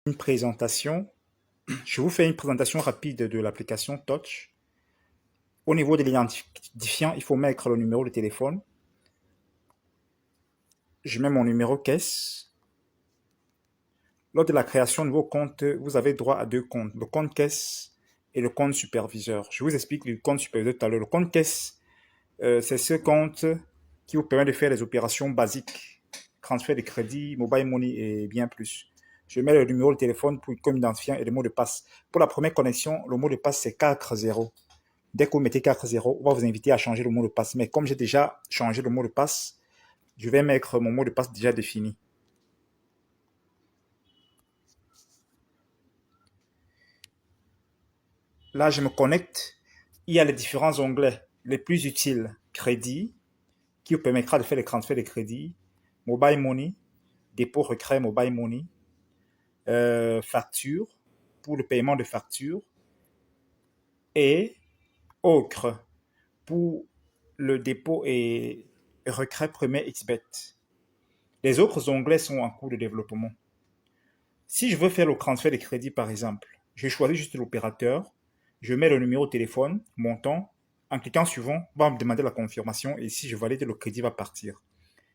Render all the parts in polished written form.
Une présentation. Je vous fais une présentation rapide de l'application Touch. Au niveau de l'identifiant, il faut mettre le numéro de téléphone. Je mets mon numéro caisse. Lors de la création de vos comptes, vous avez droit à deux comptes, le compte caisse et le compte superviseur. Je vous explique le compte superviseur tout à l'heure. Le compte caisse, c'est ce compte qui vous permet de faire les opérations basiques, transfert de crédit, mobile money et bien plus. Je mets le numéro de téléphone comme identifiant et le mot de passe. Pour la première connexion, le mot de passe c'est 40. Dès que vous mettez 40, on va vous inviter à changer le mot de passe. Mais comme j'ai déjà changé le mot de passe, je vais mettre mon mot de passe déjà défini. Là, je me connecte. Il y a les différents onglets les plus utiles. Crédit, qui vous permettra de faire les transferts de crédit. Mobile Money, dépôt retrait Mobile Money. Facture, pour le paiement de facture. Et Ocre, pour le dépôt et retrait premier XBET. Les autres onglets sont en cours de développement. Si je veux faire le transfert de crédit, par exemple, je choisis juste l'opérateur, je mets le numéro de téléphone, montant, en cliquant suivant, on va me demander la confirmation et si je valide, le crédit va partir.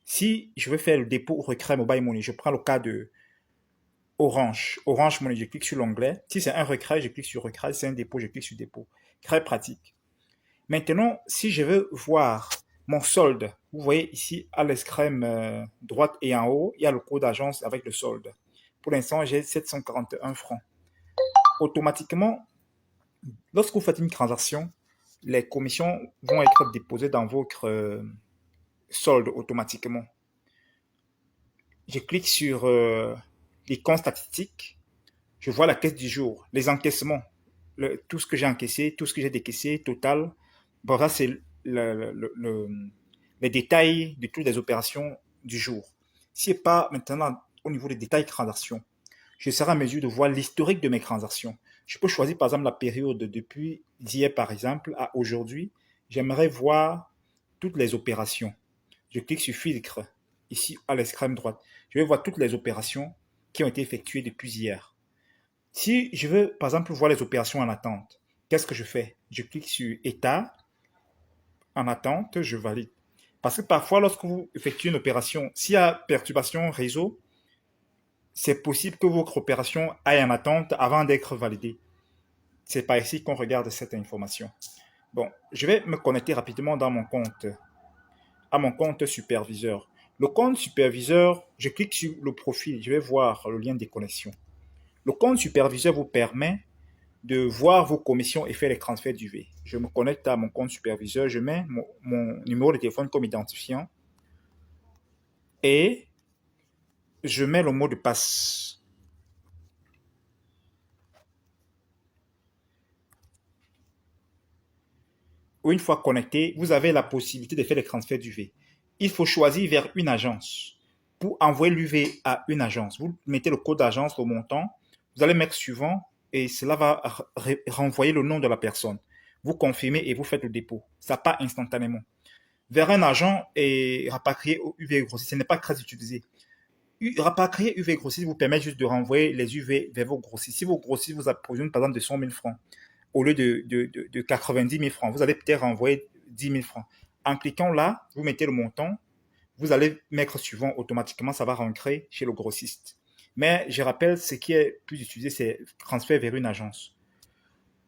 Si je veux faire le dépôt ou retrait Mobile Money, je prends le cas de Orange. Orange Money, je clique sur l'onglet. Si c'est un retrait, je clique sur retrait. Si c'est un dépôt, je clique sur dépôt. Très pratique. Maintenant, si je veux voir mon solde, vous voyez ici à l'extrême droite et en haut, il y a le code d'agence avec le solde. Pour l'instant, j'ai 741 francs. Automatiquement, lorsque vous faites une transaction, les commissions vont être déposées dans votre solde automatiquement. Je clique sur l'icône statistique, je vois la caisse du jour, les encaissements, tout ce que j'ai encaissé, tout ce que j'ai décaissé, total. Bon, là, c'est les détails de toutes les opérations du jour. Si pas maintenant au niveau des détails transactions, je serai en mesure de voir l'historique de mes transactions. Je peux choisir par exemple la période depuis d'hier par exemple à aujourd'hui. J'aimerais voir toutes les opérations. Je clique sur filtre ici à l'extrême droite. Je vais voir toutes les opérations qui ont été effectuées depuis hier. Si je veux par exemple voir les opérations en attente, qu'est-ce que je fais? Je clique sur état en attente, je valide. Parce que parfois, lorsque vous effectuez une opération, s'il y a perturbation réseau, c'est possible que votre opération aille en attente avant d'être validée. C'est par ici qu'on regarde cette information. Bon, je vais me connecter rapidement dans mon compte, à mon compte superviseur. Le compte superviseur, je clique sur le profil, je vais voir le lien de connexion. Le compte superviseur vous permet de voir vos commissions et faire les transferts d'UV. Je me connecte à mon compte superviseur, je mets mon numéro de téléphone comme identifiant et je mets le mot de passe. Une fois connecté, vous avez la possibilité de faire les transferts d'UV. Il faut choisir vers une agence. Pour envoyer l'UV à une agence, vous mettez le code d'agence, le montant, vous allez mettre suivant et cela va renvoyer le nom de la personne. Vous confirmez et vous faites le dépôt. Ça part instantanément. Vers un agent et rapatrier au UV grossiste, ce n'est pas très utilisé. Rapatrier UV grossiste vous permet juste de renvoyer les UV vers vos grossistes. Si vos grossistes vous approvisionnent par exemple de 100 000 francs, au lieu de 90 000 francs, vous allez peut-être renvoyer 10 000 francs. En cliquant là, vous mettez le montant, vous allez mettre suivant, automatiquement, ça va rentrer chez le grossiste. Mais je rappelle, ce qui est plus utilisé, c'est transfert vers une agence.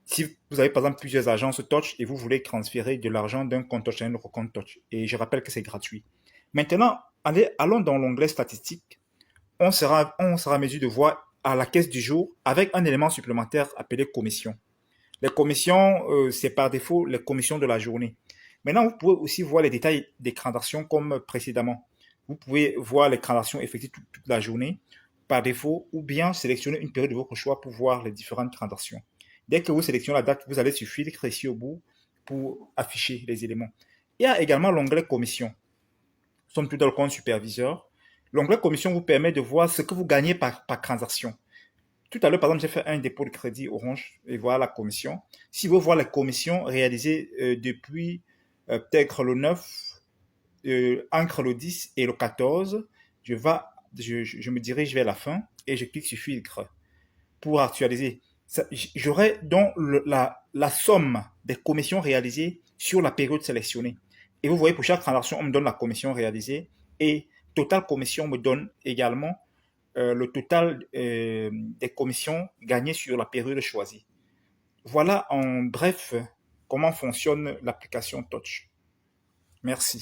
Si vous avez par exemple plusieurs agences Touch et vous voulez transférer de l'argent d'un compte Touch à un autre compte Touch, et je rappelle que c'est gratuit. Maintenant, allons dans l'onglet statistique. On sera en mesure de voir à la caisse du jour avec un élément supplémentaire appelé commission. Les commissions, c'est par défaut les commissions de la journée. Maintenant, vous pouvez aussi voir les détails des transactions comme précédemment. Vous pouvez voir les transactions effectuées toute la journée par défaut ou bien sélectionner une période de votre choix pour voir les différentes transactions. Dès que vous sélectionnez la date, vous allez sur filtre ici au bout pour afficher les éléments. Il y a également l'onglet commission. Nous sommes tout dans le compte superviseur. L'onglet commission vous permet de voir ce que vous gagnez par transaction. Tout à l'heure, par exemple, j'ai fait un dépôt de crédit Orange et voilà la commission. Si vous voulez les commissions réalisées depuis peut-être le 9, entre le 10 et le 14, je me dirige vers la fin et je clique sur filtre. pour actualiser. J'aurai donc la somme des commissions réalisées sur la période sélectionnée. Et vous voyez, pour chaque transaction, on me donne la commission réalisée et Total Commission me donne également le total des commissions gagnées sur la période choisie. Voilà en bref comment fonctionne l'application Touch. Merci.